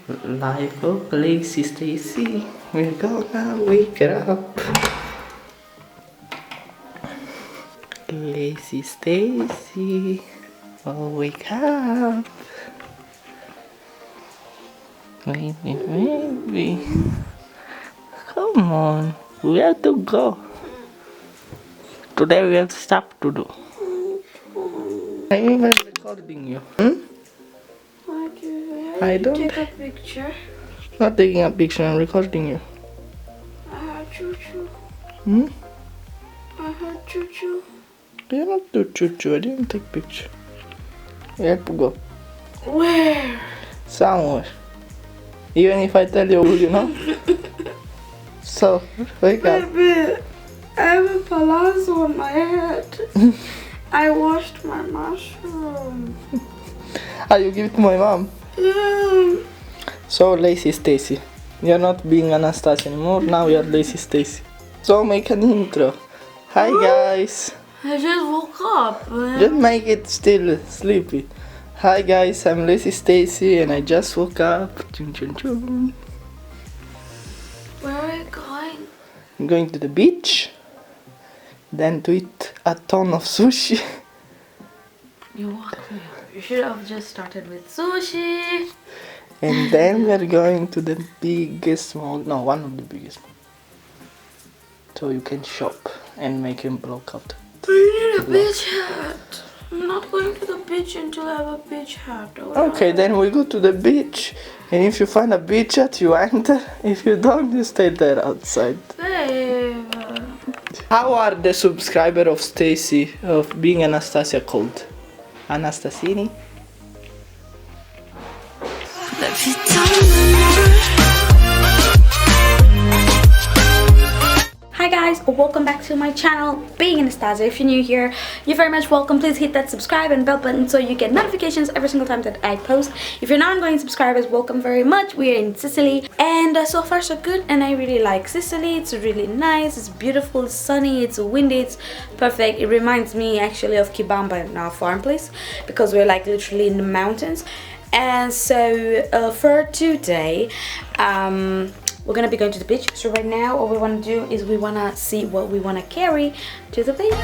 Life of Lazy Stacy. We're gonna wake up. Lazy Stacy. Oh, wake up. Maybe. Come on. We have to go. Today we have stuff to do. I'm even recording you. I don't take a picture. Not taking a picture, I'm recording you. I heard choo-choo. I heard choo-choo. You don't do choo-choo, I didn't take picture. We have to go. Where? Somewhere. Even if I tell you, will you know? So, wake up. Baby, I have a palazzo on my head. I washed my mushroom. You give it to my mom. Yeah. So, Lazy Stacy. You're not being Anastasia anymore, now you're Lazy Stacy. So, make an intro. Hi guys. I just woke up. Just make it still sleepy. Hi guys, I'm Lazy Stacy and I just woke up. Chun, chun, chun. Where are you going? I'm going to the beach. Then to eat a ton of sushi. You woke me up. You should have just started with sushi. And then we're going to the biggest mall. No, one of the biggest malls. So you can shop and make him block out. I need a beach hat. I'm not going to the beach until I have a beach hat. Okay, then we go to the beach. And if you find a beach hat, you enter. If you don't, you stay there outside. Babe. How are the subscribers of Stacy, of being Anastasia, called? Anastasini? Hi guys, welcome back to my channel, Being Anastasia. If you're new here, you're very much welcome. Please hit that subscribe and bell button so you get notifications every single time that I post. If you're non-ongoing subscribers, welcome very much. We're in Sicily and so far so good, and I really like Sicily. It's really nice, it's beautiful, it's sunny, it's windy, it's perfect. It reminds me actually of Kibamba in our farm place because we're like literally in the mountains. And so for today, we're gonna be going to the beach. So right now what we want to do is we want to see what we want to carry to the beach.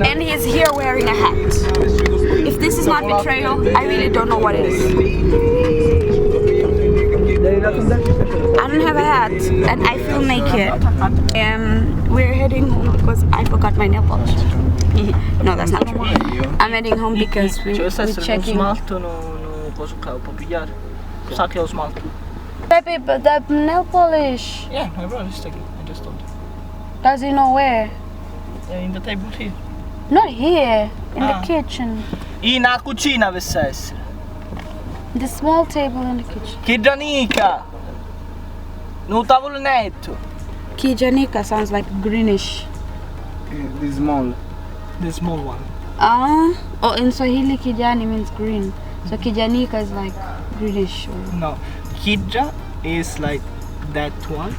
And he's here wearing a hat. If this is not betrayal, I really don't know what it is. I don't have a hat and I feel naked. We're heading home because I forgot my nail polish. No, that's not true. I'm heading home because we're checking. Baby, but that nail polish. Yeah, I brought it. I just told you. Does he know where? In the table here. Not here, in the kitchen. In a cucina dovesse essere. The small table in the kitchen. Kijanika! No tavolonetto. Kijanika sounds like greenish. The small. The small one. Oh, in Swahili kijani means green. So kijanika is like greenish. Or... No, kija is like that one.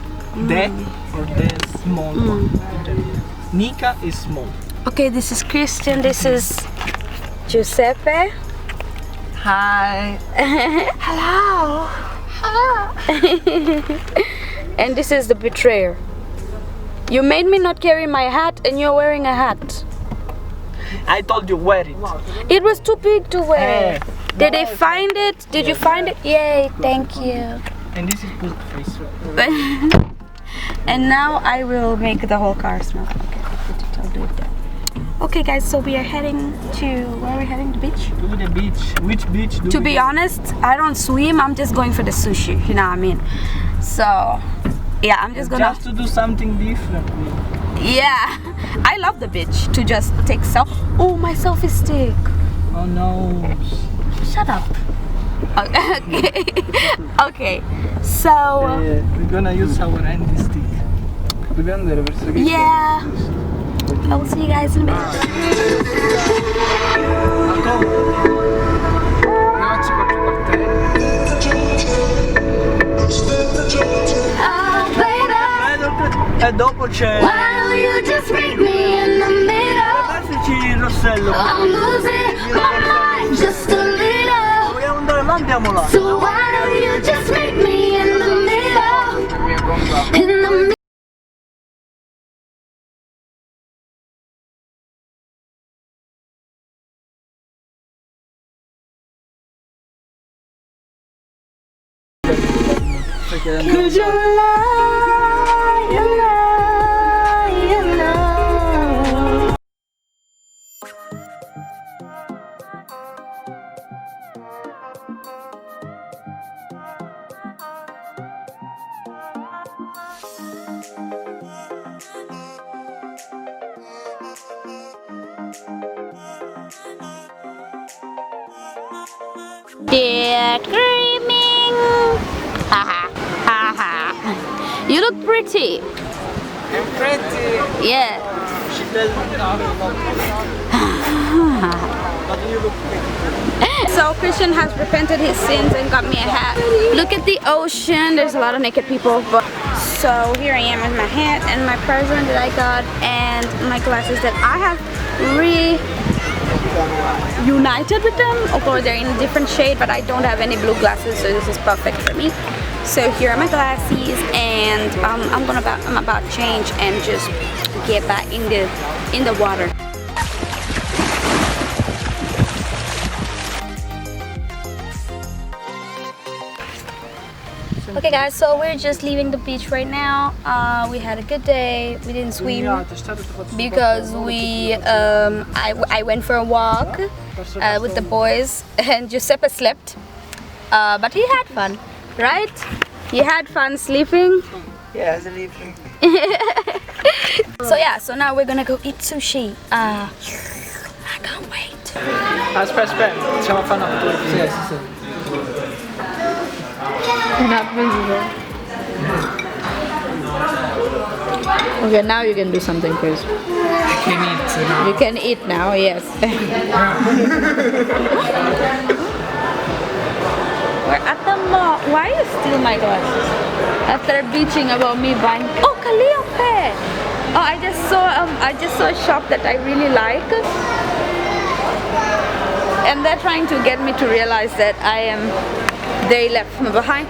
The or the small one. Nika is small. Okay, this is Christian. This is Giuseppe. Hi. Hello. Hello. And this is the betrayer. You made me not carry my hat and you're wearing a hat. I told you wear it. It was too big to wear. Did they find it? Did you find it? Yay, thank you. And this is good face. And now I will make the whole car smell. Okay, I'll do it there. Okay guys, so we are heading to, where are we heading? The beach? To the beach. Which beach do To be honest, I don't swim, I'm just going for the sushi, you know what I mean? So, yeah, I'm just gonna... Just to do something different. Yeah, I love the beach, to just take Oh, my selfie stick. Oh no. Shut up. Okay, okay, so... we're gonna use our handy stick. Yeah. I will see you guys in a bit. Oh, E dopo c'è... Why don't you just meet me in the middle? Esserci il rossello. I'm losing my mind just a little. Vogliamo andare là, andiamo là. So why don't you just meet me in the middle? In the middle. Cause you lie, you lie, you lie. They're screaming. Haha, haha. You look pretty. I'm pretty. Yeah. She tells me but you look pretty. So Christian has repented his sins and got me a hat. Look at the ocean. There's a lot of naked people. But so here I am with my hat and my present that I got and my glasses that I have reunited with them. Of course they're in a different shade, but I don't have any blue glasses, so this is perfect for me. So here are my glasses, and I'm about to change and just get back in the water. Okay guys, so we're just leaving the beach right now. We had a good day. We didn't swim because I went for a walk with the boys and Giuseppe slept. But he had fun, right? He had fun sleeping. Yeah, sleeping. So yeah, so now we're gonna go eat sushi. I can't wait. Aspetta, facciamo fare una foto. Sì. Okay, now you can do something, Chris. I can eat now. You can eat now, yes. We're at the mall. Why you steal my glasses? After bitching about me buying. Oh, Calliope! Oh, I just saw a shop that I really like, and they're trying to get me to realize that they left me behind.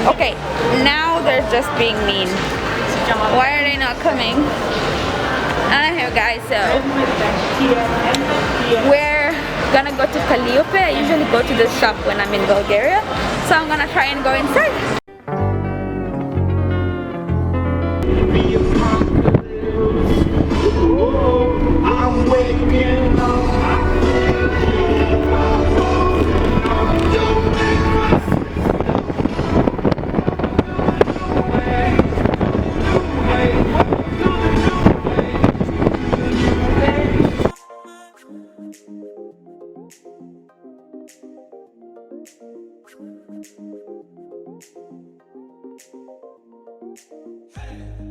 Okay, now they're just being mean. Why are they not coming? Here guys, so we're gonna go to Calliope. I usually go to the shop when I'm in Bulgaria, so I'm gonna try and go inside. I'm waking up.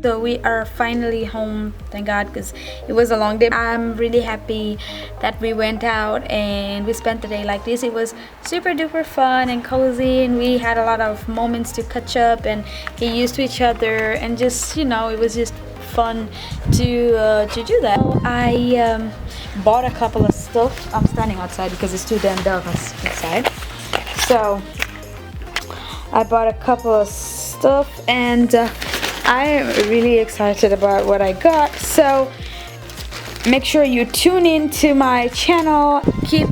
So we are finally home, thank God, because it was a long day. I'm really happy that we went out and we spent the day like this. It was super duper fun and cozy, and we had a lot of moments to catch up and get used to each other, and just, you know, it was just fun to do that. So I bought a couple of stuff. I'm standing outside because it's too damn dark outside. So I bought a couple of stuff, and I'm really excited about what I got. So make sure you tune in to my channel, keep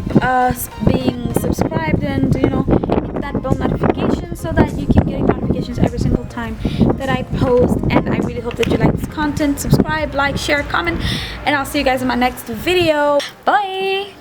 being subscribed, and you know, hit that bell notification so that you keep getting notifications every single time that I post. And I really hope that you like this content. Subscribe, like, share, comment, and I'll see you guys in my next video. Bye.